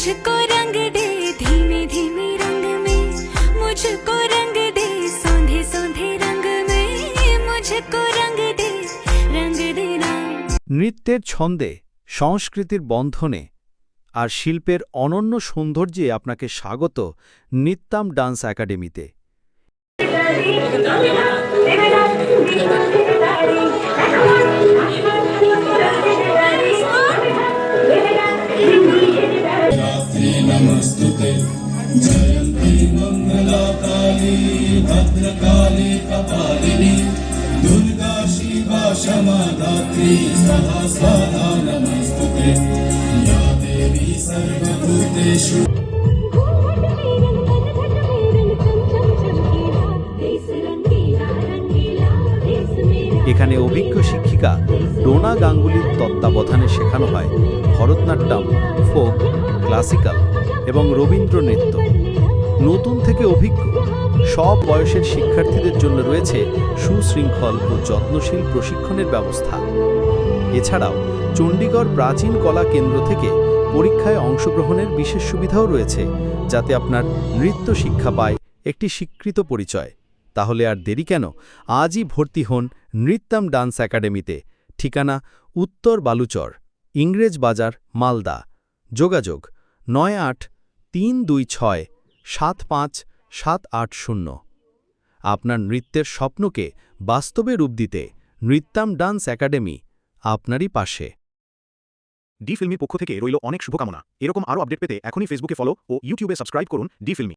मुझको रंग दे धीमे धीमे रंग में, मुझको रंग दे सोंधे सोंधे रंग में, मुझको रंग दे ना। নৃত্যের ছন্দে, সংস্কৃতির বন্ধনে আর শিল্পের অনন্য সৌন্দর্যে আপনাকে স্বাগত নৃত্যাম ডান্স একাডেমিতে। नमस्तुते जयन्ती मंगला काली भद्रकाली कपालिनी दुर्गा शिवा क्षमा धात्री स्वाहा स्वाहा नमस्तुते या देवी सर्वभूतेषु। এখানে অভিজ্ঞ শিক্ষিকা ডোনা গাঙ্গুলির তত্ত্বাবধানে শেখানো হয় ভরতনাট্যম, ফোক, ক্লাসিক্যাল এবং রবীন্দ্র নৃত্য। নতুন থেকে অভিজ্ঞ সব বয়সের শিক্ষার্থীদের জন্য রয়েছে সুশৃঙ্খল ও যত্নশীল প্রশিক্ষণের ব্যবস্থা। এছাড়াও চণ্ডীগড় প্রাচীন কলা কেন্দ্র থেকে পরীক্ষায় অংশগ্রহণের বিশেষ সুবিধাও রয়েছে, যাতে আপনার নৃত্য শিক্ষা পায় একটি স্বীকৃত পরিচয়। তাহলে আর দেরি কেন, আজই ভর্তি হন নৃত্যাম ডান্স একাডেমিতে। ঠিকানা উত্তর বালুচর, ইংরেজ বাজার, মালদা। যোগাযোগ 9832675780। আপনার নৃত্যের স্বপ্নকে বাস্তবে রূপ দিতে নৃত্যাম ডান্স একাডেমি আপনারই পাশে। ডি ফিল্মির পক্ষ থেকে রইল অনেক শুভকামনা। এরকম আরও আপডেট পেতে এখনই ফেসবুকে ফলো ও ইউটিউবে সাবস্ক্রাইব করুন ডি ফিল্মি।